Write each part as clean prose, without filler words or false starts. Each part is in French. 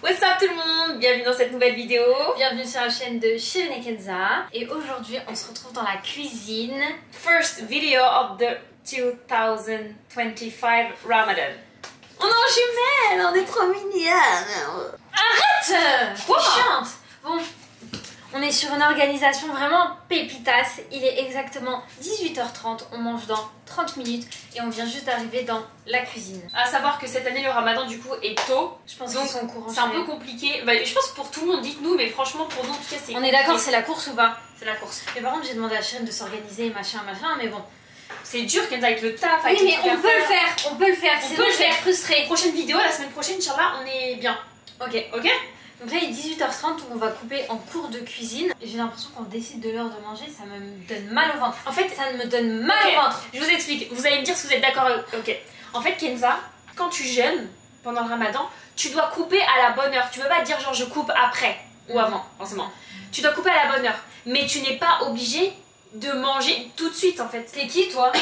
What's up tout le monde, bienvenue dans cette nouvelle vidéo. Bienvenue sur la chaîne de Shirin et Kenza. Et aujourd'hui on se retrouve dans la cuisine. First video of the 2025 Ramadan. On est en jumelles, on est trop mignonnes. Arrête! Quoi? Chiante. Bon, on est sur une organisation vraiment pépitas. Il est exactement 18h30, on mange dans 30 minutes et on vient juste d'arriver dans la cuisine. À savoir que cette année le Ramadan du coup est tôt. Je pense donc qu'ils sont au courant. c'est un peu compliqué. Bah, je pense que pour tout le monde, dites-nous, mais franchement pour nous en tout cas c'est On est d'accord, c'est la course ou pas? C'est la course. Mais par contre j'ai demandé à Shirin de s'organiser machin, mais bon. C'est dur Kenza avec le taf. Oui avec mais on peut le faire, on peut le faire, On sinon peut le je vais faire. être frustrée. Prochaine vidéo, la semaine prochaine, Inch'Allah, on est bien. Ok. Ok? Donc là il est 18h30, donc on va couper en cours de cuisine. J'ai l'impression qu'on décide de l'heure de manger, ça me donne mal au ventre. En fait, ça me donne mal au ventre. Je vous explique, vous allez me dire si vous êtes d'accord. Ok. En fait, Kenza, quand tu jeûnes pendant le Ramadan, tu dois couper à la bonne heure. Tu peux pas dire genre je coupe après ou avant, forcément. Tu dois couper à la bonne heure. Mais tu n'es pas obligé de manger tout de suite en fait. T'es qui toi?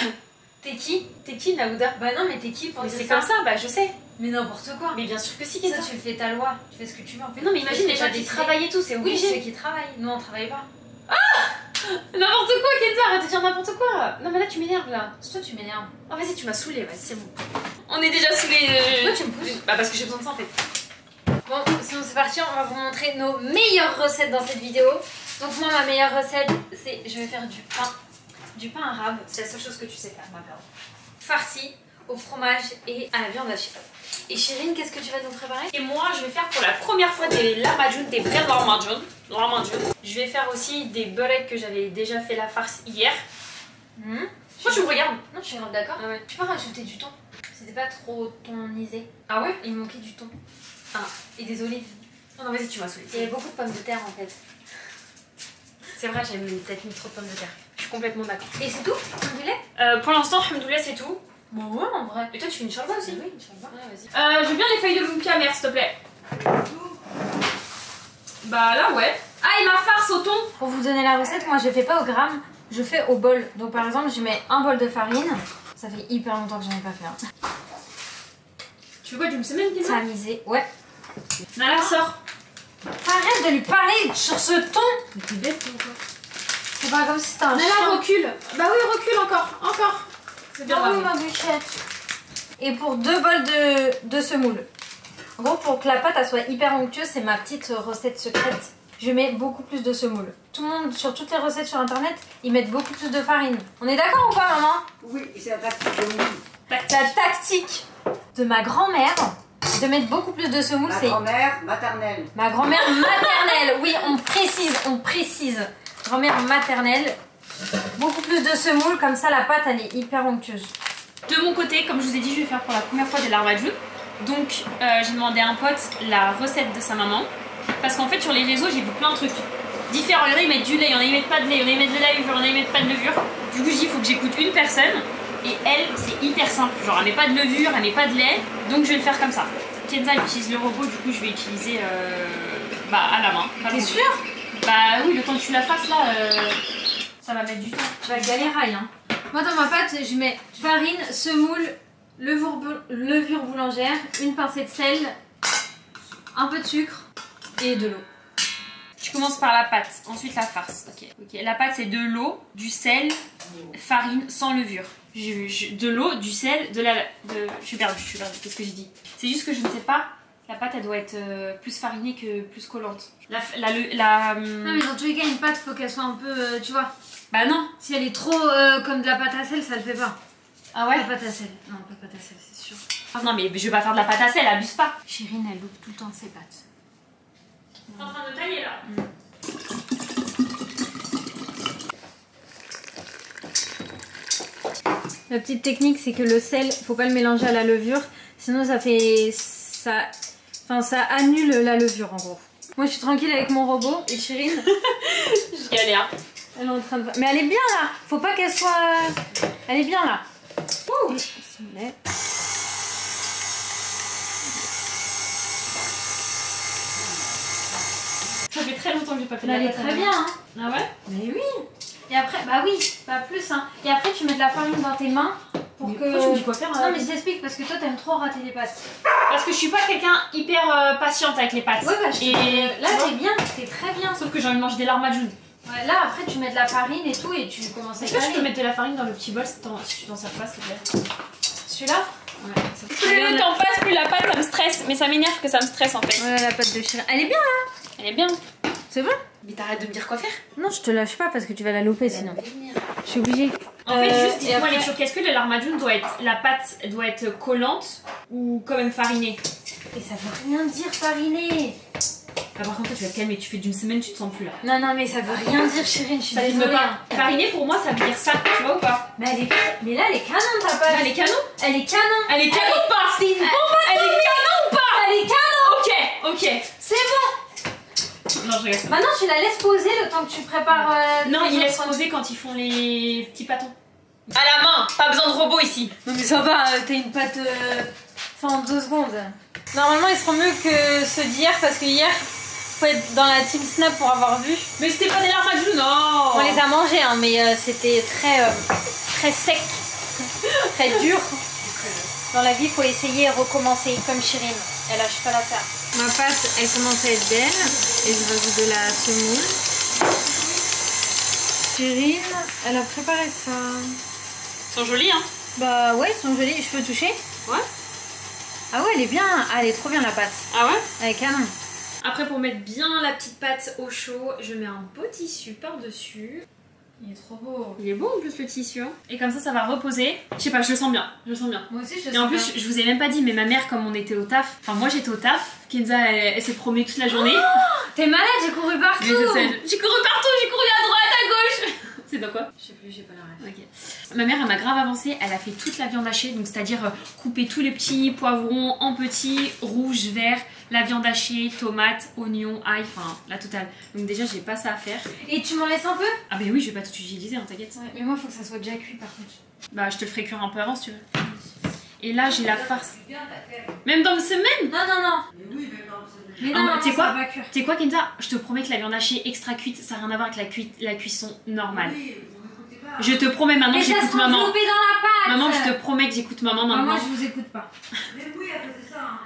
T'es qui? T'es qui, Naouda? Bah non mais t'es qui pour Mais dire c'est ça? comme ça, bah je sais. Mais n'importe quoi. Mais bien sûr que si, Ça Kenza. tu fais ta loi, tu fais ce que tu veux en fait. Mais non, mais imagine les gens qui travaillent et tout, c'est Oui, obligé. ceux qui travaillent, nous on travaille pas. N'importe quoi, Kenza, arrête de dire n'importe quoi. Non, mais là tu m'énerves là. C'est toi tu m'énerves. Oh, vas-y, tu m'as saoulée, vas-y, c'est bon. On est déjà saoulés. Pourquoi tu me pousses? Bah, parce que j'ai besoin de ça en fait. Bon, sinon c'est parti, on va vous montrer nos meilleures recettes dans cette vidéo. Donc moi ma meilleure recette c'est, je vais faire du pain arabe. C'est la seule chose que tu sais faire, ma peur. Farci au fromage et à la viande hachée. Et Shirin, qu'est-ce que tu vas nous préparer? Et moi, je vais faire pour la première fois des lahmacun, des vrais lahmacun. Je vais faire aussi des beureks que j'avais déjà fait la farce hier. Moi, tu me regardes. Non, je suis grave d'accord. Ah ouais. Tu peux rajouter du thon. C'était pas trop thonisé. Ah ouais? Il manquait du thon. Ah. Et des olives. Oh non, vas-y, tu m'as saoulée. Il y avait beaucoup de pommes de terre en fait. C'est vrai, j'avais peut-être mis trop de pommes de terre. Je suis complètement d'accord. Et c'est tout? Du lait? Pour l'instant, Hamdoulah, c'est tout. Bon ouais en vrai. Et toi, tu fais une chalva aussi? Oui, Inch'Allah. Ouais, vas-y. Je veux bien les feuilles de lumpia, mère, s'il te plaît. Bah là, ouais. Ah, et ma farce au thon. Pour vous donner la recette, moi je fais pas au gramme, je fais au bol. Donc par exemple, je mets un bol de farine. Ça fait hyper longtemps que j'en ai pas fait. Hein. Tu veux quoi d'une semaine, Kenza? Tamisé, ouais. Nala, sors. Arrête de lui parler sur ce ton. Mais t'es bête ou quoi? C'est pas comme si c'était un Nala, chien. recule. Bah oui, recule encore. C'est bien, Ah oui, Marie. ma bûchette. Et pour 2 bols de semoule. En gros, pour que la pâte elle soit hyper onctueuse, c'est ma petite recette secrète. Je mets beaucoup plus de semoule. Tout le monde, sur toutes les recettes sur internet, ils mettent beaucoup plus de farine. On est d'accord ou pas, maman? Oui, c'est la tactique de Mimi. La tactique de ma grand-mère de mettre beaucoup plus de semoule, Ma c'est grand-mère maternelle. ma grand-mère maternelle. Oui, on précise. Grand-mère maternelle. Beaucoup plus de semoule, comme ça la pâte elle est hyper onctueuse. De mon côté, comme je vous ai dit, je vais faire pour la première fois des lahmacun. Donc, j'ai demandé à un pote la recette de sa maman. Parce qu'en fait, sur les réseaux, j'ai vu plein de trucs différents. Il y en a, ils mettent du lait, il y en a, ils mettent pas de lait, il y en a, ils mettent de la levure, il y en a, ils mettent pas de levure. Du coup, je dis, il faut que j'écoute une personne. Et elle, c'est hyper simple. Genre, elle met pas de levure, elle met pas de lait. Donc, je vais le faire comme ça. Kenza, elle utilise le robot, du coup, je vais utiliser à la main. T'es sûre? Bah oui, le temps que tu la fasses là, ça va mettre du temps. Tu vas galérer, hein. Moi dans ma pâte, je mets farine, semoule, levure boulangère, une pincée de sel, un peu de sucre et de l'eau. Tu commences par la pâte, ensuite la farce. Ok. La pâte c'est de l'eau, du sel, farine sans levure. De l'eau, du sel, de la... Je suis perdue, qu'est-ce que j'ai dit? C'est juste que je ne sais pas, la pâte elle doit être plus farinée que plus collante. Non mais dans tous les cas, une pâte faut qu'elle soit un peu, tu vois. Bah non. Si elle est trop comme de la pâte à sel, ça le fait pas. Ah ouais? Pas pâte à sel. Non, pas pâte à sel, c'est sûr. Ah non mais je vais pas faire de la pâte à sel, abuse pas. Shirin, elle loupe tout le temps ses pâtes. T'es en train de tailler là. La petite technique, c'est que le sel, faut pas le mélanger à la levure, sinon ça fait... ça annule la levure en gros. Moi je suis tranquille avec mon robot et Shirin, Je galère. elle est en train de... Mais elle est bien là. Faut pas qu'elle soit... Elle est bien là. Ouh. Ça fait très longtemps que j'ai pas fait de Elle la est pâte à très la bien main. hein. Ah ouais? Mais oui. Et après, bah oui, pas plus hein. Et après tu mets de la farine dans tes mains Pour Mais que... pourquoi tu me dis quoi faire? Non mais je t'explique parce que toi t'aimes trop rater les pâtes. Parce que je suis pas quelqu'un hyper patiente avec les pâtes. Ouais bah là tu vois, t'es bien, t'es très bien. sauf que j'ai envie de manger des larmadjoun. Ouais, là après tu mets de la farine et tout et tu commences à Est-ce que je peux étaler. mettre de la farine dans le petit bol si tu t'en sers pas s'il te plaît? Celui-là? Ouais. Plus le temps passe, plus la pâte ça me stresse. Mais ça m'énerve que ça me stresse en fait. Ouais la pâte de chien. Elle est bien là. Elle est bien. C'est bon? Mais t'arrêtes de me dire quoi faire. Non je te lâche pas parce que tu vas la louper sinon. Je suis obligée. En fait, juste dis-moi après- les choses. Est-ce que le larmadjoun doit être. La pâte doit être collante ou quand même farinée? Et ça veut rien dire fariner. Ah, par contre, toi, tu vas te calmer. Tu fais d'une semaine, tu te sens plus là. Non non mais ça veut rien dire Chérine, je suis Ça filme désolée. pas. Fariner pour moi, ça veut dire ça. Tu vois ou pas? Mais elle est... Mais là elle est canon ta pâte. Elle est canon? Elle est canon. Elle est canon ou pas? C'est une bombe. Elle est canon ou pas? Elle est canon. Ok. C'est bon. Non, je regarde ça. Maintenant tu la laisses poser le temps que tu prépares... Non, les ils laissent autres. poser quand ils font les petits pâtons. À la main, pas besoin de robot ici. Non mais ça va, t'as une pâte... Enfin en 2 secondes. Normalement ils seront mieux que ceux d'hier parce que hier, faut être dans la team Snap pour avoir vu. Mais c'était pas des larmadjoun, non. On les a mangés hein, mais c'était très sec, très dur. Dans la vie, il faut essayer et recommencer, comme Chérine. Elle lâche pas l'affaire. Ma pâte, elle commence à être belle et je rajoute de la semoule. Chérine, elle a préparé ça. Ils sont jolis, hein. Bah ouais, ils sont jolis. Je peux toucher? Ouais. Ah ouais, elle est bien. Ah, elle est trop bien la pâte. Ah ouais. Elle est canon. Après, pour mettre bien la petite pâte au chaud, je mets un beau tissu par-dessus. Il est trop beau. Il est beau en plus le tissu. Hein. Et comme ça va reposer. Je sais pas, je le sens bien. Je le sens bien. Moi aussi, je Et en plus, je vous ai même pas dit, mais ma mère, comme on était au taf, enfin moi j'étais au taf, Kenza elle s'est promenée toute la journée. T'es malade, j'ai couru partout. Mais je sais, j'ai couru partout, j'ai couru à droite, à gauche. C'est dans quoi? Je sais plus, j'ai pas la rêve. Ok. Ma mère elle m'a grave avancé, elle a fait toute la viande hachée, donc c'est-à-dire couper tous les petits poivrons en petits, rouge, vert, la viande hachée, tomates, oignons, ail, enfin la totale. Donc déjà j'ai pas ça à faire. Et tu m'en laisses un peu? Ah bah oui, je vais pas tout utiliser, hein, t'inquiète. Ouais, mais moi, il faut que ça soit déjà cuit par contre. Bah je te le ferai cuire un peu avant si tu veux. Et là j'ai la farce. Même dans le semaine. Non, non, non. Mais non, Ah, tu sais quoi? ça va cuire. Tu sais quoi Kenza? Je te promets que la viande hachée extra cuite, ça n'a rien à voir avec la cuisson normale. Je te promets maintenant Mais que ça j'écoute se maman. enveloppé dans la pâte. Maman, je te promets que j'écoute maman maintenant. Moi, je vous écoute pas.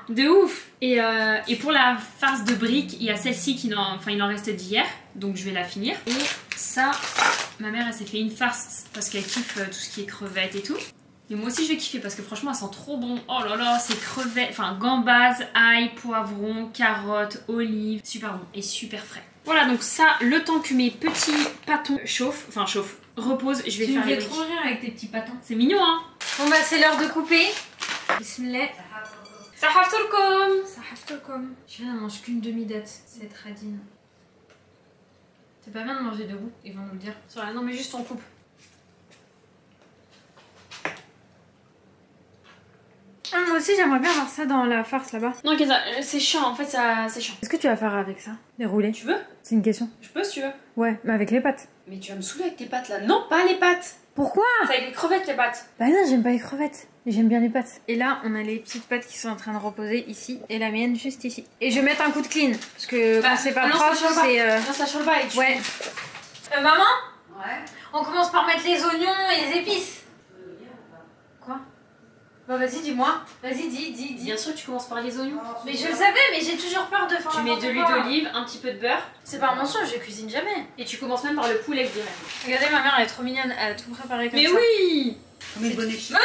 De ouf. Et pour la farce de briques, il y a celle-ci qui il en reste d'hier, donc je vais la finir. Et ça, ma mère elle s'est fait une farce parce qu'elle kiffe tout ce qui est crevettes et tout. Et moi aussi je vais kiffer parce que franchement elle sent trop bon. Oh là là, c'est crevettes, enfin gambas, ail, poivron, carottes, olives, super bon et super frais. Voilà, donc ça, le temps que mes petits pâtons chauffent, reposent, je vais Tu faire me les fais briques. trop rire avec tes petits pâtons. C'est mignon hein. Bon bah c'est l'heure de couper. Bismillah. Sahaftoulkoum. Sahaftoulkoum. Je ne mange qu'une demi-date, cette radine. C'est pas bien de manger debout, ils vont nous le dire. Non mais juste on coupe. Ah, moi aussi j'aimerais bien avoir ça dans la farce là-bas. Non Kenza, c'est chiant en fait, ça c'est chiant. Qu'est-ce que tu vas faire avec ça? Les roulés? Tu veux? C'est une question. Je peux si tu veux. Ouais, mais avec les pâtes. Mais tu vas me saouler avec tes pâtes là. Non, pas les pâtes. Pourquoi? C'est avec les crevettes les pâtes. Bah non, j'aime pas les crevettes. J'aime bien les pâtes. Et là, on a les petites pâtes qui sont en train de reposer ici. Et la mienne juste ici. Et je vais mettre un coup de clean. Parce que quand c'est pas propre, c'est... Non, ça change pas. Ouais. Maman, Ouais. on commence par mettre les oignons et les épices. Quoi? Bah vas-y, dis-moi. Vas-y, dis. Bien sûr, tu commences par les oignons. Mais je le savais, mais j'ai toujours peur de faire Tu mets n'importe de l'huile quoi. d'olive, un petit peu de beurre. C'est pas un mensonge, je cuisine jamais. Et tu commences même par le poulet, je dirais. Regardez, ma mère, elle est trop mignonne. Elle a tout préparé comme Mais ça. oui. Comme une bonne échelle.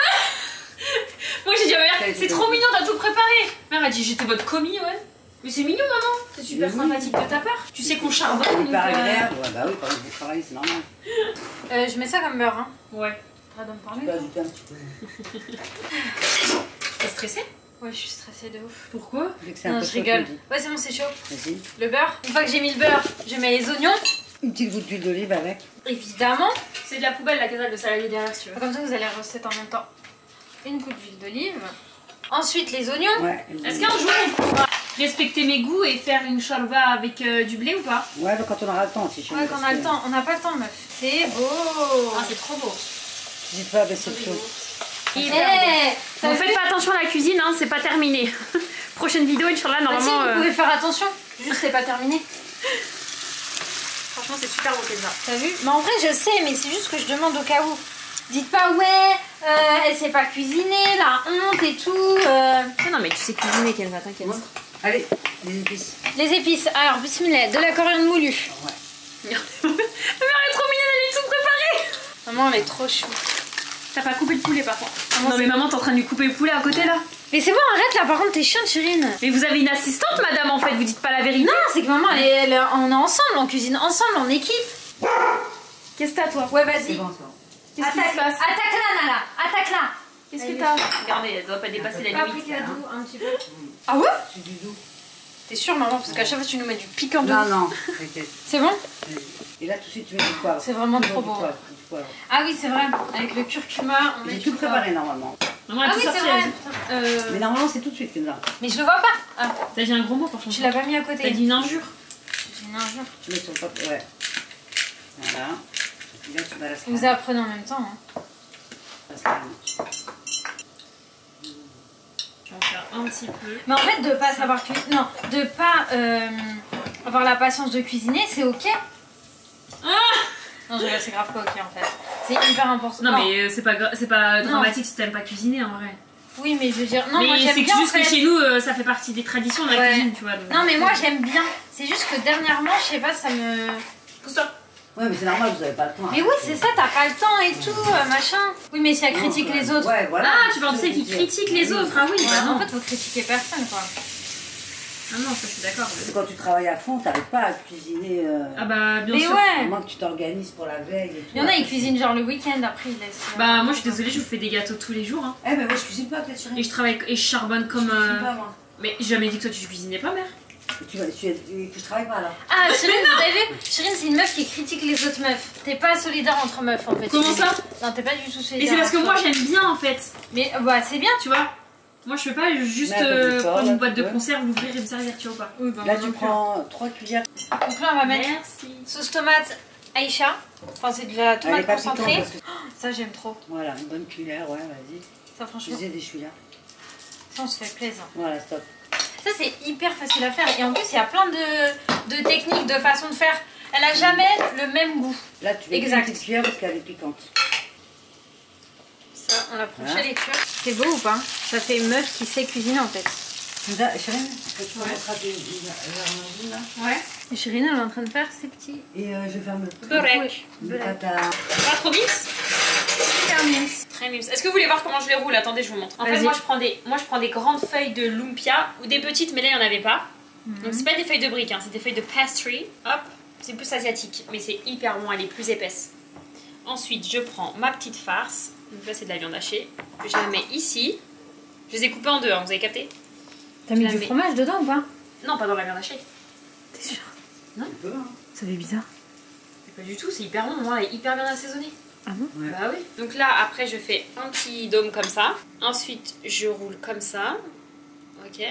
Moi j'ai dit à ma mère, c'est trop mignon, t'as tout préparé. Ma mère a dit, j'étais votre commis, ouais. Mais c'est mignon, maman. C'est super Mais oui. sympathique de ta part. Tu sais qu'on charbonne, donc... Hyper agréable. Ouais, bah oui, quand vous travaillez, c'est normal. Je mets ça comme beurre, hein. Ouais. Arrête de me Tu parler. peux ajouter un petit peu. T'es stressée? Ouais, je suis stressée de ouf. Pourquoi? Dès que c'est un Non, peu je chaud, rigole. tu me dis. Ouais, c'est bon, c'est chaud. Vas-y. Le beurre. Une fois que j'ai mis le beurre, je mets les oignons. Une petite goutte d'huile d'olive avec. Évidemment. C'est de la poubelle, la casale de saladier derrière, si tu veux. Comme ça, vous allez recette en même temps. Une goutte d'huile d'olive. Ensuite, les oignons. Ouais. Est-ce qu'un jour on pourra respecter mes goûts et faire une shorba avec du blé ou pas? Ouais, mais quand on aura le temps, si je Ouais, quand on a le temps. On n'a pas le temps, meuf. C'est beau. Ah, c'est trop beau. N'hésite pas à baisser le feu. Eh, Bon, faites pas attention à la cuisine, hein, c'est pas terminé. Prochaine vidéo, Inch'Allah, Bah si, normalement. vous pouvez faire attention. Juste, c'est pas terminé. Franchement, c'est super beau, Kenza. T'as vu? Mais en vrai, je sais, mais c'est juste que je demande au cas où. Dites pas ouais, elle sait pas cuisiner, la honte et tout. Non mais tu sais cuisiner Kenza, t'inquiète. Ouais. Allez, les épices. Les épices, alors bismillah, de la coriandre moulue. Ouais. Ma mère est trop mignonne, elle est tout préparée. Maman elle est trop chou. T'as pas coupé le poulet par contre. Maman, Non mais maman t'es en train de lui couper le poulet à côté là. Mais c'est bon, arrête là, par contre t'es chiante Chérine. Mais vous avez une assistante madame en fait, vous dites pas la vérité. Non, c'est que maman, on est ensemble, on cuisine ensemble, en équipe. Qu'est-ce que t'as toi? Ouais, C'est vas-y. bon, c'est bon. Qu'est-ce qui se passe? Attaque-la, Nala, attaque-la. Qu'est-ce que t'as? Regardez, elle doit pas dépasser la limite. Paprika doux, un petit peu. Ah ouais? C'est du doux. T'es sûre, maman, parce qu'à chaque fois tu nous mets du piquant de Non, non, t'inquiète. C'est bon? Et là, tout de suite, tu mets du poivre. C'est vraiment Toujours trop du beau. poivre, du poivre. Ah oui, c'est vrai, avec le curcuma, on met J'ai du tout poivre. préparé normalement. Maman elle Ah a oui, tout c'est sorti, vrai. elle dit. Mais normalement, c'est tout de suite, Kenza. Mais je le vois pas. Ah, T'as dit un gros mot par contre. tu l'as pas mis à côté. T'as dit une injure. J'ai une injure. Tu mets sur le papier, ouais. Voilà. Et là, tu balances. Vous apprenez en même temps. Hein. Je vais en faire un petit peu. Mais en fait, de pas savoir cuisiner, non, de pas avoir la patience de cuisiner, c'est ok. Non, je rigole, c'est grave pas ok en fait. C'est hyper important. Non mais c'est pas Non. dramatique si t'aimes pas cuisiner en vrai. Oui, mais je veux dire, non, moi Mais j'aime c'est bien. juste en que fait. chez nous ça fait partie des traditions de la Ouais. cuisine tu vois. donc- Non, mais moi j'aime bien. C'est juste que dernièrement, je sais pas, ça me. Pousse-toi. Ouais, mais c'est normal, vous avez pas le temps. Mais oui, c'est ça, t'as pas le temps et tout, machin. Oui, mais si elle critique Non, les autres. Ouais, voilà. Ah tu parles de celles qui critiquent les autres. Ah oui, Ouais, bah en non. fait, vous critiquez personne quoi. Ah non, ça je suis d'accord. Parce que quand tu travailles à fond, t'arrives pas à cuisiner. Ah bah bien Mais sûr. À ouais. moins que tu t'organises pour la veille et tout. Il y en a, ils cuisinent genre le week-end, après ils laissent. Bah moi je suis désolée, je vous fais des gâteaux tous les jours. Hein. Eh, mais moi, je cuisine pas, peut-être, Chérie. Et je travaille et je charbonne comme. Je cuisine pas, moi. Mais j'ai jamais dit que toi tu cuisinais pas mère. Que je travaille pas, alors. Ah, Chérine, vous avez vu Chérine, c'est une meuf qui critique les autres meufs. T'es pas solidaire entre meufs en fait. Comment ça? Non, t'es pas du tout Mais solidaire. c'est parce que entre moi meufs. j'aime bien en fait. Mais bah, c'est bien. Tu vois. Moi je peux pas juste Mais un peu plus fort, prendre là, une boîte tu de peux. conserve, l'ouvrir et me servir, tu vois ou pas. Oui, bah, Là, moi tu non plus. prends 3 cuillères. Donc là, on va mettre Merci. sauce tomate Aïcha. Enfin, c'est de la Elle est tomate pas piquante concentrée. parce que. Ça, j'aime trop. Voilà, une bonne cuillère, ouais, vas-y. Ça, franchement, J'ai des chouillas. ça, on se fait plaisir. Voilà, stop. Ça, c'est hyper facile à faire. Et en plus, il y a plein de techniques, de façons de faire. Elle a jamais le même goût. Là, tu mets une Exact. petite cuillère parce qu'elle est piquante. Ça, on la prend Voilà. chez les Turcs. C'est beau ou pas? Ça fait une meuf qui sait cuisiner en fait. Chérie, est-ce que tu mettras la là? Ouais. Et Chérine, elle est en train de faire ses petits. Et je vais faire le Beurek. pâte à. Pas trop mix? Super mince. Très mimes. Est-ce que vous voulez voir comment je les roule? Attendez, je vous montre. En fait, Vas-y. moi je prends des grandes feuilles de lumpia ou des petites, mais là il n'y en avait pas. Donc c'est pas des feuilles de briques, hein, c'est des feuilles de pastry. Hop, c'est plus asiatique, mais c'est hyper bon, elle est plus épaisse. Ensuite, je prends ma petite farce. Donc là, c'est de la viande hachée. Je la mets ici. Je les ai coupées en deux, hein, vous avez capté? T'as Je mis la du mets- fromage dedans ou pas? Non, pas dans la viande hachée. T'es sûre? Un peu, hein. Ça fait bizarre. Pas du tout, c'est hyper bon. Moi, elle est hyper bien assaisonnée. Ah bon? Ouais. Bah oui. Donc là, après, je fais un petit dôme comme ça. Ensuite, je roule comme ça. Ok.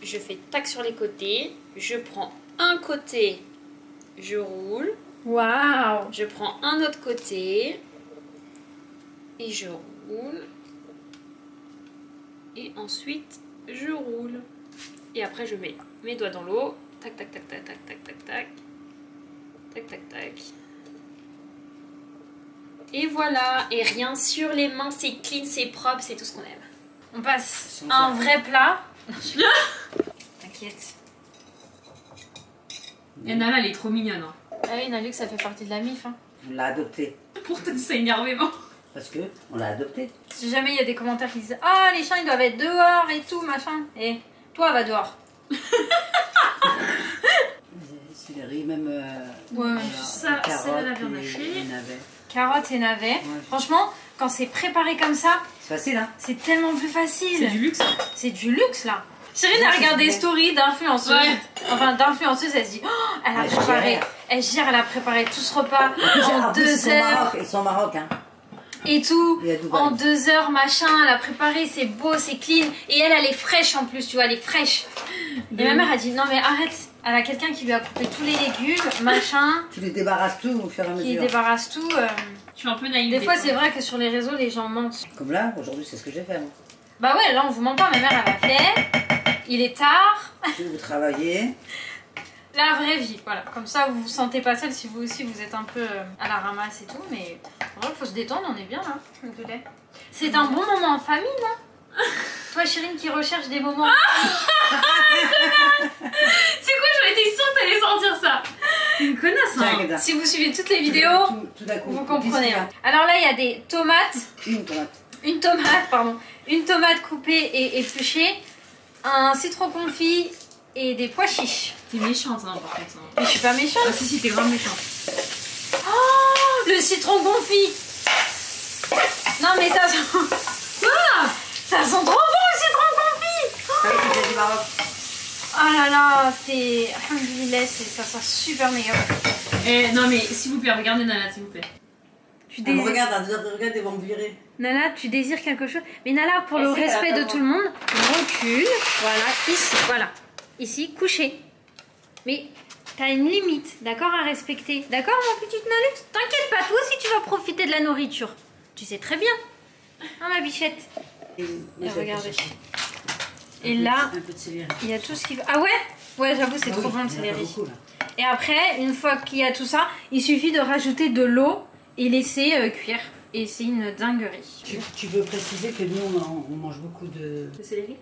Je fais tac sur les côtés. Je prends un côté, je roule. Waouh! Je prends un autre côté. Et je roule. Et ensuite, je roule. Et après, je mets mes doigts dans l'eau. Tac, tac, tac, tac, tac, tac, tac, tac. Tac, tac, tac. Et voilà. Et rien sur les mains, c'est clean, c'est propre, c'est tout ce qu'on aime. On passe Sans à un ça. vrai plat. T'inquiète. Et Nala, elle est trop mignonne. Hein. Ah oui, Nalux, ça fait partie de la MIF. Hein. On l'a adopté. Pourtant, ça énervément. Parce que on l'a adopté. Si jamais il y a des commentaires qui disent ah, les chiens ils doivent être dehors et tout, machin. Et toi, va dehors. C'est les riz, même. Ouais, ça, les c'est de la carottes viande et hachée. les navets. Carottes et navets. Franchement, quand c'est préparé comme ça, C'est facile, hein? c'est tellement plus C'est facile. du luxe. C'est du luxe là. Cyrine Ouais, a c'est regardé des bon. stories d'influenceuses. Ouais. Enfin, d'influenceuses, elle se dit oh, elle a Elle préparé. gère. Elle gère, elle a préparé tout ce repas en En plus, 2 heures Ils sont au Maroc, hein. et tout. Et à Dubaï. En 2 heures, machin, elle a préparé, c'est beau, c'est clean. Et elle est fraîche en plus, tu vois, elle est fraîche. Et ma mère a dit non, mais arrête. Elle a quelqu'un qui lui a coupé tous les légumes, machin, Tu les débarrasses tout au fur et à qui mesure. débarrasse tout. Je suis un peu naïve. Des fois, c'est vrai que sur les réseaux, les gens mentent. Comme là, aujourd'hui, c'est ce que j'ai fait. Moi. Bah ouais, là, on vous ment pas. Ma mère, elle a fait. Il est tard. Vous travaillez. la vraie vie, voilà. Comme ça, vous vous sentez pas seul si vous aussi vous êtes un peu à la ramasse et tout. Mais en vrai, faut se détendre, on est bien là. C'est un bon moment en famille, non? Toi, Chérine, qui recherche des moments. C'est quoi, j'en étais sûre que t'allais sortir ça. Une connasse, hein. Si vous suivez toutes les vidéos, tout d'un coup, vous comprenez. Alors là, il y a des tomates. Une tomate coupée et épluchée, un citron confit et des pois chiches. T'es méchante, hein, par contre. Mais je suis pas méchante. Ah, si, t'es grave méchante. Oh, le citron confit. Non, mais ça sent. Quoi? Ça sent trop bon le citron confit. Oh là là, c'est. Alhamdoulilah, ça sent super méga bon. Non, mais s'il vous plaît, regardez Nana, s'il vous plaît. Regarde, ils vont me virer. Nana, tu désires quelque chose? Mais Nana, pour le respect de tout le monde, recule. Voilà, ici, voilà. Ici, couché. Mais t'as une limite, d'accord, à respecter. D'accord, ma petite Nalux? T'inquiète pas, toi aussi tu vas profiter de la nourriture. Tu sais très bien. Hein, ma bichette? Et regardez. Et là, un peu de céleri. il y a tout ce qu'il faut. Ah ouais? Ouais, j'avoue, c'est trop bon le céleri. Et après, une fois qu'il y a tout ça, il suffit de rajouter de l'eau et laisser cuire. Et c'est une dinguerie. Tu veux préciser que nous, on mange beaucoup de céleri.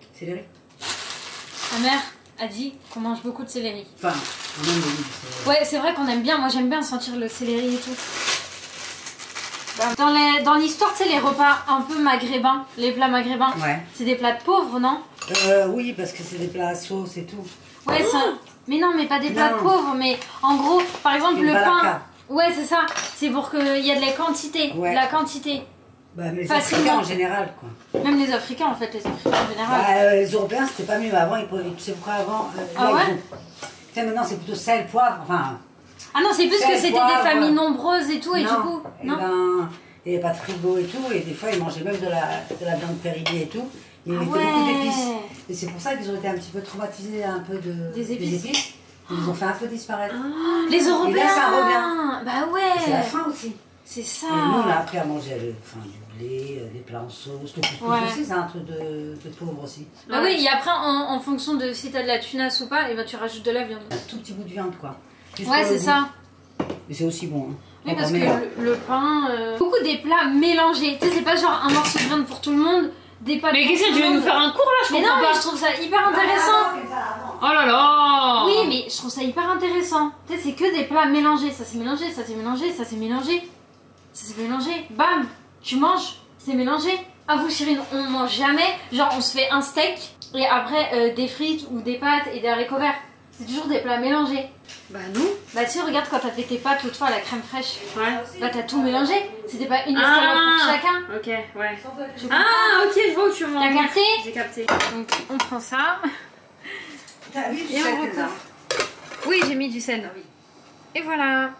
Ma mère a dit qu'on mange beaucoup de céleri. Enfin, on aime beaucoup de céleri. Ouais, c'est vrai qu'on aime bien. Moi, j'aime bien sentir le céleri et tout. Dans l'histoire, tu sais, les repas un peu maghrébins, les plats maghrébins, Ouais. c'est des plats de pauvres, non? Oui, parce que c'est des plats à sauce et tout. Ouais, ça. Mais non, mais pas des plats de pauvres, mais en gros, par exemple, le pain. Ouais, c'est ça. C'est pour qu'il y ait de la quantité. Ouais. De la quantité. Bah, mais les Facilement. Africains en général, quoi. Même les Africains, en fait, les Africains en général. Bah, les Européens, c'était pas mieux. Avant, tu sais pourquoi avant Ah ouais? Tu sais, maintenant, c'est plutôt sel, poivre. Enfin. Ah non, c'est plus que c'était poivre. des familles nombreuses et tout, et Non. du coup. Et Non. ben, il n'y avait pas de frigo et tout. Et des fois, ils mangeaient même de la viande périmée et tout. Ils mettaient beaucoup d'épices. Et c'est pour ça qu'ils ont été un petit peu traumatisés un peu Des épices. Ils ont fait un peu disparaître. Les Européens. Et là, ça revient. Bah ouais. C'est la faim aussi. C'est ça. Et nous, on a appris à manger du blé, des plats en sauce, le couscous aussi, c'est un truc de pauvre aussi. Bah oui, et après, en fonction de si t'as de la tunasse ou pas, et ben tu rajoutes de la viande. Un tout petit bout de viande, quoi. Juste Ouais, pour le c'est goût. ça. Et c'est aussi bon. Hein. Oui, Encore parce meilleur. que le pain. Beaucoup des plats mélangés. Tu sais, c'est pas genre un morceau de viande pour tout le monde, des pâtes. Mais pour qu'est-ce tout que le tu veux nous monde. faire un cours là? Je Mais non, comprends mais pas. je trouve ça hyper intéressant. Oh là là. Oui, mais je trouve ça hyper intéressant. Tu sais, c'est que des plats mélangés. Ça c'est mélangé, ça c'est mélangé, ça c'est mélangé. Ça c'est mélangé. Bam, tu manges, c'est mélangé. Ah vous, Chérine, on mange jamais. Genre, on se fait un steak et après des frites ou des pâtes et des haricots verts. C'est toujours des plats mélangés. Bah nous. Bah tu sais, regarde quand t'as fait tes pâtes l'autre fois à la crème fraîche. Ouais. Bah t'as tout mélangé. C'était pas une escalope pour chacun. Ok, ouais. Je comprends. Ah, ok, je vois où tu veux en T'as venir. capté? J'ai capté. Donc on prend ça. T'as vu, Et on recouvre. Oui, j'ai mis du sel. Et voilà.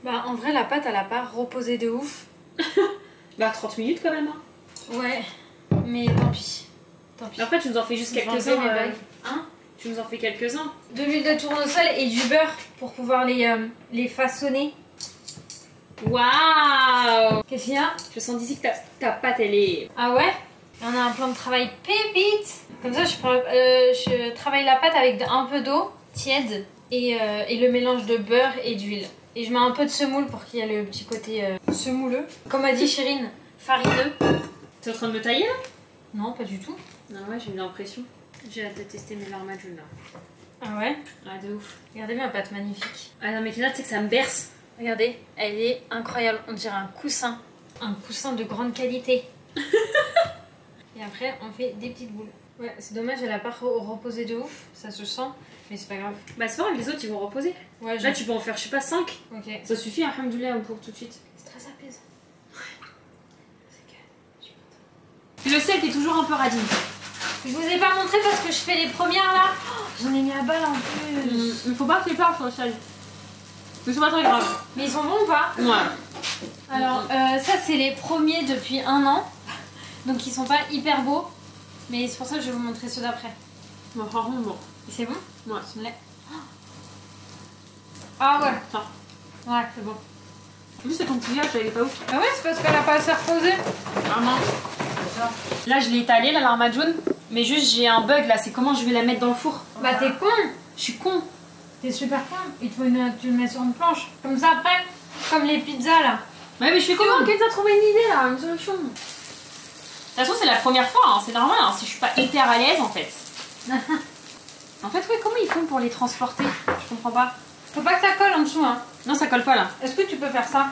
Bah en vrai, la pâte, elle a pas reposé de ouf. Bah 30 minutes quand même. Hein. Ouais, mais tant pis. Tant pis. Après, tu nous en fais juste Je vais enlever quelques-uns. mes bagues. Hein? Tu nous en fais quelques-uns. De l'huile de tournesol et du beurre pour pouvoir les façonner. Waouh. Qu'est-ce qu'il y a? Je sens d'ici que ta pâte, elle est... Ah ouais? On a un plan de travail pépite. Comme ça, je travaille la pâte avec un peu d'eau tiède et le mélange de beurre et d'huile. Et je mets un peu de semoule pour qu'il y ait le petit côté semouleux. Comme a dit Chérine, farineux. T'es en train de me tailler là? Non, pas du tout. Non, ouais, j'ai eu l'impression. J'ai hâte de tester mes larmadjounes là. Ah ouais? Ouais, de ouf. Regardez ma pâte magnifique. Ah non, mais là, tu sais que ça me berce. Regardez, elle est incroyable. On dirait un coussin. Un coussin de grande qualité. Et après, on fait des petites boules. Ouais, c'est dommage, elle a pas reposé de ouf. Ça se sent, mais c'est pas grave. Bah, c'est pas grave, les autres ils vont reposer. Ouais, Là, tu peux en faire, je sais pas, 5. Ok. Ça suffit, alhamdoulilah, pour tout de suite. C'est très apaisant. Le sel, t'es toujours un peu radine. Je vous ai pas montré parce que je fais les premières là. Oh, j'en ai mis à balle en plus. Il faut pas que tu parles sur le sel. Mais c'est pas très grave. Mais ils sont bons ou pas? Ouais. Alors, ça, c'est les premiers depuis 1 an. Donc, ils sont pas hyper beaux. Mais c'est pour ça que je vais vous montrer ceux d'après. Bon, franchement, bon. Et c'est bon? Ouais. Ça me l'est. Ah ouais. Attends. Ouais, c'est bon. En plus, c'est ton pliage, elle est pas ouf. Ah ouais, c'est parce qu'elle a pas assez reposé. Vraiment. Là, je l'ai étalée, la larmadjoune. Mais juste, j'ai un bug là, c'est comment je vais la mettre dans le four. Bah, t'es con. Je suis con. T'es super con. Il te faut tu le mets sur une planche. Comme ça après, comme les pizzas là. Ouais, mais je fais comment? Quelqu'un a trouvé une idée là, une solution. De toute façon, c'est la première fois, hein, c'est normal, hein, si je suis pas hyper à l'aise en fait. En fait, ouais, comment ils font pour les transporter? Je comprends pas. Faut pas que ça colle en dessous, hein. Non, ça colle pas là. Est-ce que tu peux faire ça?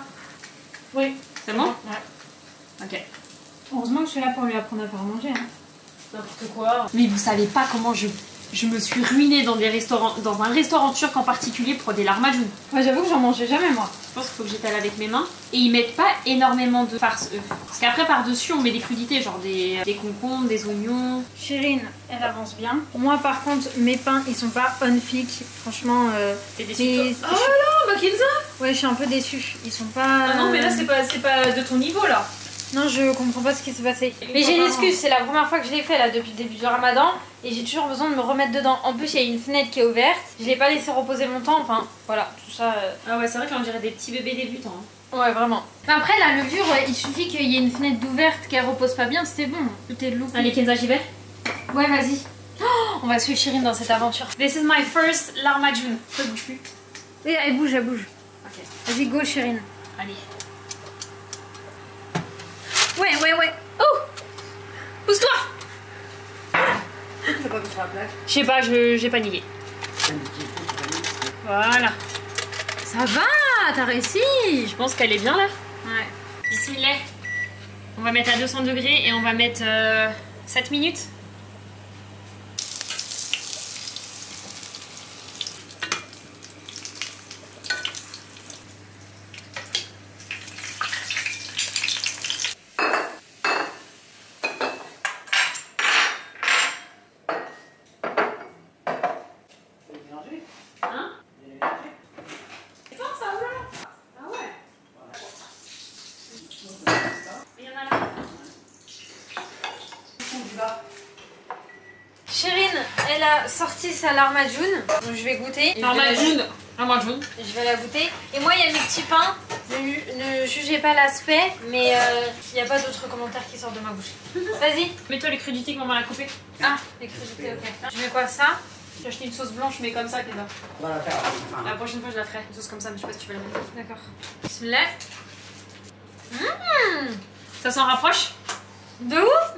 Oui. C'est bon? Ouais. Ok. Heureusement que je suis là pour lui apprendre à faire manger. Hein. N'importe quoi. Mais vous savez pas comment je me suis ruinée dans un restaurant turc en particulier pour des lahmacun. Ouais, j'avoue que j'en mangeais jamais moi. Je pense qu'il faut que j'étale avec mes mains. Et ils mettent pas énormément de farce eux. Parce qu'après par-dessus on met des crudités, genre des concombres, des oignons. Chérine, elle avance bien. Moi par contre, mes pains ils sont pas on flic. Franchement, T'es déçue? oh là, Kenza. Ouais, je suis un peu déçue. Ils sont pas. Ah non, mais là c'est pas de ton niveau là. Non, je comprends pas ce qui s'est passé. Mais j'ai une excuse, c'est la première fois que je l'ai fait là depuis le début du ramadan et j'ai toujours besoin de me remettre dedans. En plus, il y a une fenêtre qui est ouverte, je l'ai pas laissé reposer longtemps, enfin voilà, tout ça. Ah ouais, c'est vrai qu'on dirait des petits bébés débutants. Hein. Ouais, vraiment. Mais après, la levure, il suffit qu'il y ait une fenêtre ouverte qu'elle repose pas bien, c'est bon, tout est loupé. Allez, Kenza, j'y vais. Ouais, vas-y. Oh, on va suivre Chérine dans cette aventure. This is my first lahmacun. Ça bouge plus. Oui, elle bouge, elle bouge. Ok. Vas-y, go Chérine. Allez. Ouais. Oh! Pousse-toi! Tu l'as pas mis sur la plaque? Je sais pas, j'ai paniqué. Voilà. Ça va, t'as réussi. Je pense qu'elle est bien là. Ouais. Bismillah. On va mettre à 200 degrés et on va mettre 7 minutes. Hein? C'est fort ça, oula! Ah ouais! Il y en a là. Chérine, elle a sorti sa lahmacun, donc je vais goûter. Lahmacun. Je vais la goûter. Et moi, il y a mes petits pains. Ne jugez pas l'aspect, mais il n'y a pas d'autres commentaires qui sortent de ma bouche. Vas-y. Mets-toi les crudités que maman a coupées. Ah, les crudités, ok. Je mets quoi, ça? J'ai acheté une sauce blanche, mais comme ça, Kenza. On va la faire. Enfin, La prochaine fois, je la ferai. Une sauce comme ça, mais je sais pas si tu veux la mettre. D'accord. Bismillah. Ça s'en rapproche? De ouf.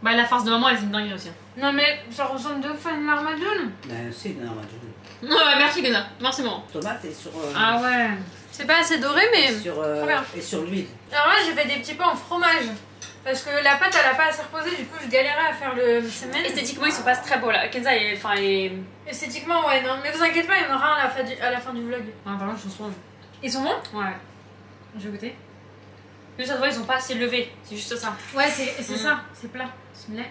Bah, la farce de maman, elle est une dinguerie aussi. Non, mais ça ressemble de ouf à une lahmacun. ben, c'est non, Ouais, merci, Kenza. Merci, maman. tomate et sur. Ah ouais. C'est pas assez doré, mais... Sur, Très bien. et sur l'huile. Alors là, j'ai fait des petits pains en fromage. Parce que la pâte, elle a pas assez reposé, du coup, je galérais à faire le semaine. Esthétiquement, ils sont pas très beaux là. Kenza est. Enfin, est. Esthétiquement, ouais, non. Mais vous inquiétez pas, il y en aura un à la fin du vlog. Ah, par contre, je trouve. Ils sont bons? Ouais. Je vais goûter. Mais ça se voit, ils ont pas assez levé. C'est juste ça. Ouais, c'est ça, c'est plat. Bismillah.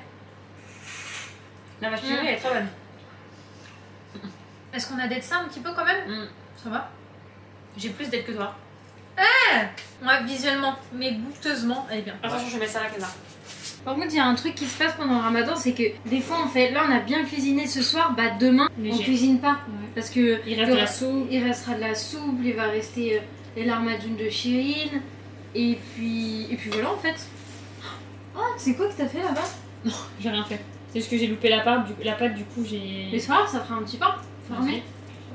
La vache qui elle est très bonne. Est-ce qu'on a d'être ça un petit peu quand même? Ça va? J'ai plus d'aide que toi. Ouais, visuellement, mais goûteusement, elle est bien. Attention, je mets ça là, Kenza. Par contre, il y a un truc qui se passe pendant le ramadan, c'est que des fois, on fait, là, on a bien cuisiné ce soir, bah demain, on Léger. cuisine pas. Ouais. Parce que Il reste de la soupe. il restera de la soupe, il va rester les lahmacun de Chérine, et puis voilà en fait. Oh, c'est quoi que t'as fait là-bas? Non, j'ai rien fait. C'est juste que j'ai loupé la pâte, du coup j'ai. Mais c'est pas grave, ça fera un petit pain. Formé.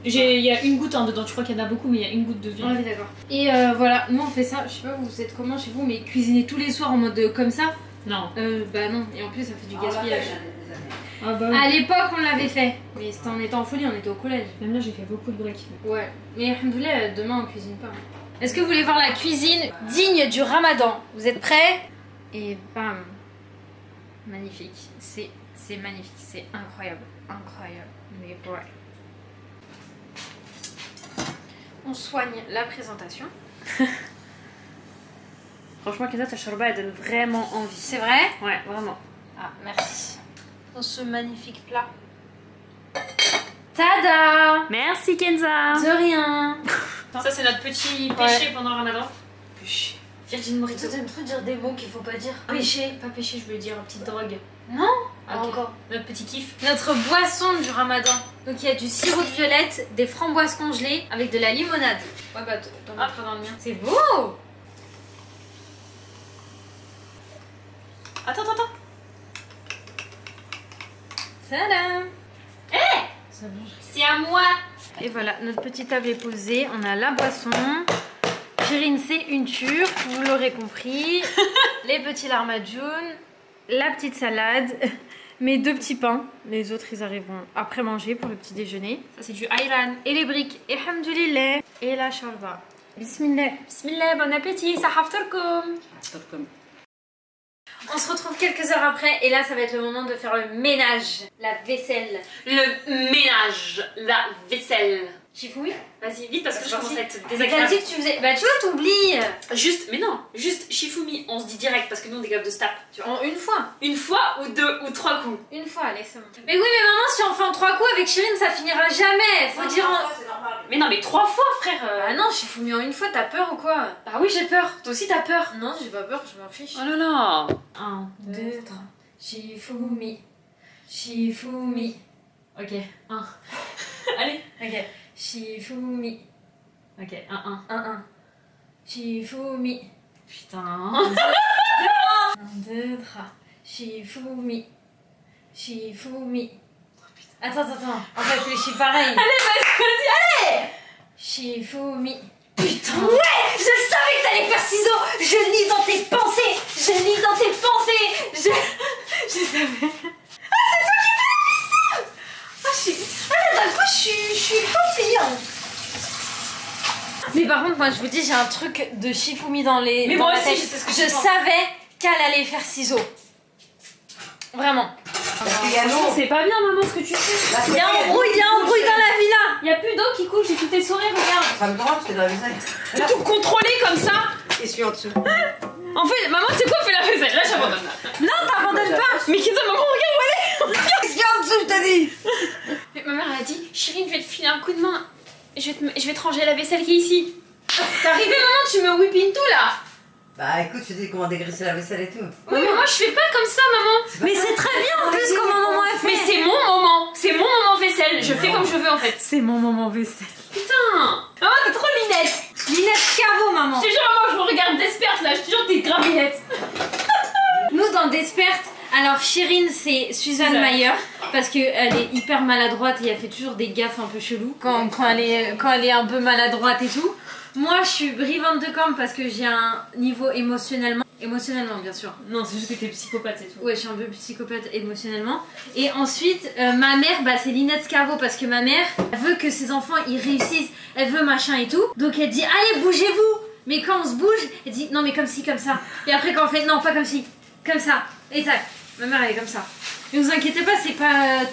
Il y a une goutte dedans, tu crois qu'il y en a beaucoup, mais il y a une goutte de viande. Ouais, d'accord. Et voilà, nous on fait ça, je sais pas vous êtes comment chez vous, mais cuisiner tous les soirs en mode comme ça, Non. bah non, et en plus ça fait du Ah, on l'a gaspillage. fait, des années. Ah bah À l'époque on l'avait fait, mais c'était en étant en folie, on était au collège. Même là, j'ai fait beaucoup de break. Ouais, mais alhamdoulilah, demain on cuisine pas. Est-ce que vous voulez voir la cuisine digne du ramadan? Vous êtes prêts? Et bam. Magnifique, c'est magnifique, c'est incroyable, incroyable, mais ouais. On soigne la présentation. Franchement, Kenza, ta shorba, elle donne vraiment envie. C'est vrai? Ouais, vraiment. Ah, merci. Dans ce magnifique plat. Tada! Merci, Kenza. De rien. Ça, c'est notre petit péché pendant le ramadan. Péché. Virgin Morito. T'aimes trop dire des mots qu'il faut pas dire. Péché, pas péché, je veux dire petite drogue. Non? Ah, Ok. encore. Notre petit kiff. Notre boisson du ramadan. Donc il y a du sirop de violette, des framboises congelées avec de la limonade. Ouais bah t'en mets pas dans le mien. C'est beau! Attends. Salam! Ça bouge. C'est à moi. Et voilà, notre petite table est posée. On a la boisson. Chérine, c'est une turque, vous l'aurez compris. Les petits larmadjoun, la petite salade, mes 2 petits pains. Les autres, ils arriveront après manger pour le petit déjeuner. Ça, c'est du ayran. Et les briques, et hamdoulillah. Et la sharba. Bismillah. Bismillah, bon appétit, sahaftarkoum. On se retrouve quelques heures après et là ça va être le moment de faire le ménage, la vaisselle. Le ménage, la vaisselle. Chifoui, Vas-y, vite parce que je commence à être mais t'as désagréable. dit que tu faisais... Bah tu vois, t'oublies. Juste, mais non, juste Shifumi, on se dit direct parce que nous on est capables de se taper, tu vois. En une fois. Une fois ou 2 ou 3 coups. Une fois, allez, c'est bon. Mais oui, mais maman, si on fait en 3 coups avec Chérine, ça finira jamais. Faut dire en... C'est normal. Mais non, mais 3 fois, frère. Ah non, Chifoumi en une fois, t'as peur ou quoi? Bah oui, j'ai peur. Toi aussi, t'as peur. Non, j'ai pas peur, je m'en fiche. Oh là là. 1, 2, 3. Shifumi. Shifumi. Ok, 1. Allez. Ok. Shifumi. Ok, 1. 1. Shifumi. Putain. 1, 2, 3. Shifumi. Shifumi. Attends. On réfléchit pareil. Allez, vas-y, allez. Shifumi. Putain. Ouais, je savais que t'allais faire ciseaux. Je lis dans tes pensées. Je savais. D'un coup, je suis happy. Mais par contre, moi, je vous dis, j'ai un truc de Shifumi dans les. Mais dans moi ma aussi, tête. je sais ce que je tu penses. savais qu'elle allait faire ciseaux. Vraiment. Parce qu'il y a l'eau. C'est pas bien, maman, ce que tu fais. Il y a embrouille dans la villa. Il y a plus d'eau qui coule, j'ai tous tes sourires, regarde. Ça me drôle, c'est dans la vaisselle. T'es tout contrôlé comme ça. Et celui en dessous. En fait, maman, tu sais quoi, fais la vaisselle. Là, j'abandonne. Non, t'abandonnes pas. Mais qui maman, regarde où elle est. Qu'est-ce qu'il y a en dessous, je t'ai dit? Mais ma mère, elle a dit, Chérine, je vais te filer un coup de main. Je vais te ranger la vaisselle qui est ici. T'es arrivée, maman, tu me whippines tout là. Bah écoute, je te dis comment dégraisser la vaisselle et tout. Oui, mais moi, je fais pas comme ça, maman. Mais c'est très bien en plus comment maman a fait. Mais c'est mon moment. C'est mon moment vaisselle. Je fais comme je veux, en fait. C'est mon moment vaisselle. Putain. Maman, t'es trop linette. Linette Cavo, maman. Je te jure, maman, je vous regarde d'esperte là. Je te jure, t'es grave linette. Nous, dans Desperte, alors Chérine, c'est Suzanne Mayer, parce qu'elle est hyper maladroite et elle fait toujours des gaffes un peu chelous quand elle est un peu maladroite et tout. Moi, je suis Brie Van de Kamp parce que j'ai un niveau émotionnellement, bien sûr. Non, c'est juste que t'es psychopathe, c'est tout. Ouais, je suis un peu psychopathe émotionnellement. Et ensuite, ma mère, bah, c'est Linette Scarvo parce que ma mère elle veut que ses enfants ils réussissent, elle veut machin et tout. Donc elle dit, allez, bougez-vous. Mais quand on se bouge, elle dit, non, mais comme ci, comme ça. Et après, quand on fait, non, pas comme ci, comme ça. Et tac, ma mère elle est comme ça. Mais vous inquiétez pas, c'est pas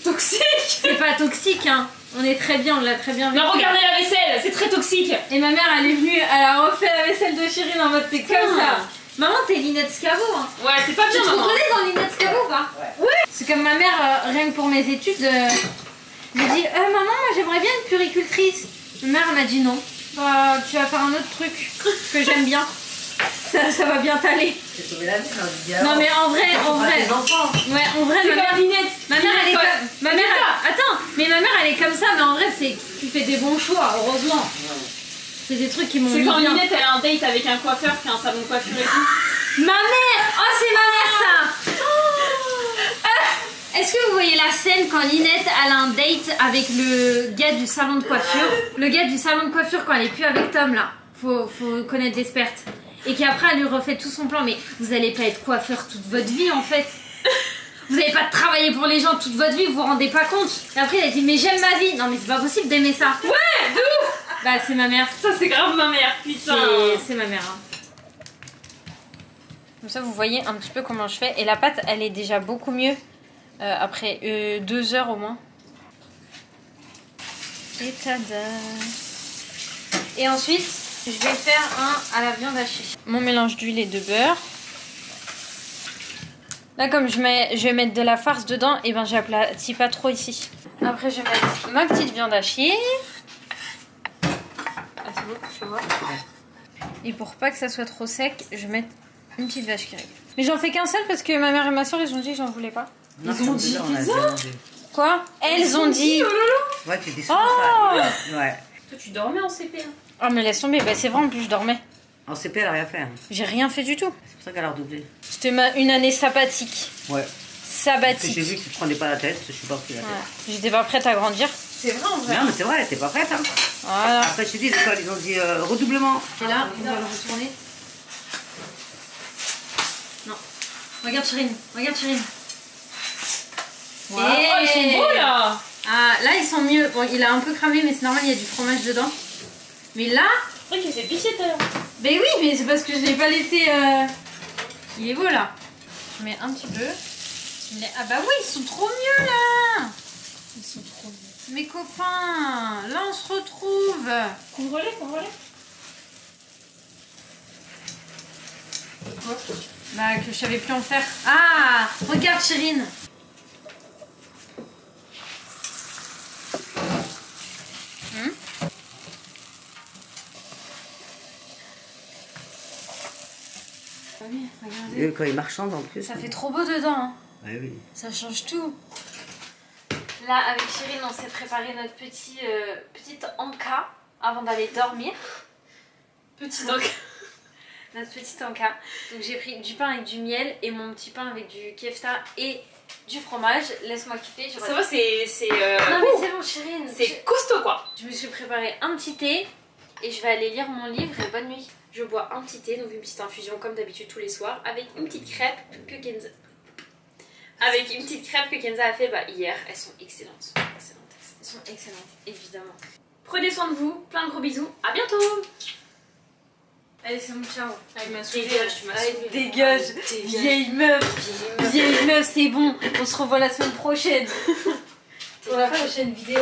toxique. C'est pas toxique, hein. On est très bien, on l'a très bien vu. Mais regardez la vaisselle, c'est très toxique. Et ma mère, elle est venue, elle a refait la vaisselle de Chérine en mode, c'est comme ça. Maman, t'es Linette Scavo, hein. Ouais, c'est pas Tu bien, te maman. reconnais dans Linette Scavo ou pas? Ouais. C'est comme ma mère, rien que pour mes études, me dit maman, moi j'aimerais bien être puricultrice. Ma mère m'a dit non. Bah, tu vas faire un autre truc que j'aime bien. Ça va bien t'aller. J'ai sauvé la vie, non, je dis, Non alors, mais en vrai, les enfants. ouais, en vrai, C'est ma mère, comme Linette. ma mère elle est Ouais. comme, ma mère, attends, mais ma mère elle est comme ça, mais en vrai c'est, tu fais des bons choix, heureusement. C'est des trucs qui m'ont C'est mis quand bien. Linette elle a un date avec un coiffeur qui a un salon de coiffure et tout. Ma mère, oh c'est ma mère ça. Est-ce que vous voyez la scène quand Linette elle a un date avec le gars du salon de coiffure? Le gars du salon de coiffure quand elle est plus avec Tom là. Faut connaître Desperte. Et qu'après elle lui refait tout son plan. Mais vous allez pas être coiffeur toute votre vie en fait. Vous allez pas travailler pour les gens toute votre vie, vous vous rendez pas compte. Et après elle a dit mais j'aime ma vie. Non mais c'est pas possible d'aimer ça. Ouais, de ouf. Bah c'est ma mère. Ça c'est grave ma mère, putain. C'est ma mère. Hein. Comme ça vous voyez un petit peu comment je fais. Et la pâte elle est déjà beaucoup mieux. Après 2 heures au moins. Et tada. Et ensuite, je vais faire un à la viande hachée. Mon mélange d'huile et de beurre. Là, comme je vais mettre de la farce dedans, et ben j'aplatis pas trop ici. Après, je vais mettre ma petite viande hachée. Ah, c'est beau, je vois. Et pour pas que ça soit trop sec, je vais mettre une petite vache qui rit. Mais j'en fais qu'un seul parce que ma mère et ma soeur ils ont dit que j'en voulais pas. Ils ont dit pizza. Quoi? Elles ont dit. Ouais, tu dis Oh ça. Ouais. Toi tu dormais en CP hein. Oh mais laisse tomber, bah c'est vrai en plus je dormais. En CP, elle a rien fait. Hein. J'ai rien fait du tout. C'est pour ça qu'elle a redoublé. C'était une année sabbatique. Ouais. Parce que j'ai Sabbatique. vu que tu te prenais pas la tête, je suis partie la tête. Ouais. J'étais pas prête à grandir. C'est vrai en vrai. Non, mais c'est vrai, t'es pas prête. Hein. Voilà. Après, je te dis, l'école, ils ont dit redoublement. Et là, on va le retourner. Non. Regarde Chérine, regarde Chérine. Oh, ils sont beaux là. Ah, là ils sont mieux. Bon, il a un peu cramé, mais c'est normal, il y a du fromage dedans. Mais là... C'est vrai qu'il fait pisser tout à l'heure. Ben oui, mais c'est parce que je l'ai pas laissé... Il est beau là. Je mets un petit peu. Ah bah oui, ils sont trop mieux là. Ils sont trop beaux. Mes copains, là on se retrouve. Couvre-les, couvre-les. Bah que je savais plus en faire. Ah, regarde Chérine. Regardez. Quand ils marchandent en plus. Ça fait trop beau dedans. Hein. Ouais, oui. Ça change tout. Là, avec Chérine, on s'est préparé notre petite encas avant d'aller dormir. Petit encas. Notre petite encas. Donc j'ai pris du pain avec du miel et mon petit pain avec du kefta et du fromage. Laisse-moi kiffer. Ça va, c'est. Non mais c'est bon Chérine. C'est costaud quoi. Je me suis préparé un petit thé et je vais aller lire mon livre et bonne nuit. Je bois un petit thé, donc une petite infusion comme d'habitude tous les soirs avec une petite crêpe que Kenza... a fait hier. Elles sont excellentes. Elles sont excellentes, évidemment. Prenez soin de vous, plein de gros bisous, à bientôt. Allez, c'est mon ciao. Dégage, tu m'as saoulée. Dégage. Vieille meuf, c'est bon. On se revoit la semaine prochaine pour la prochaine vidéo.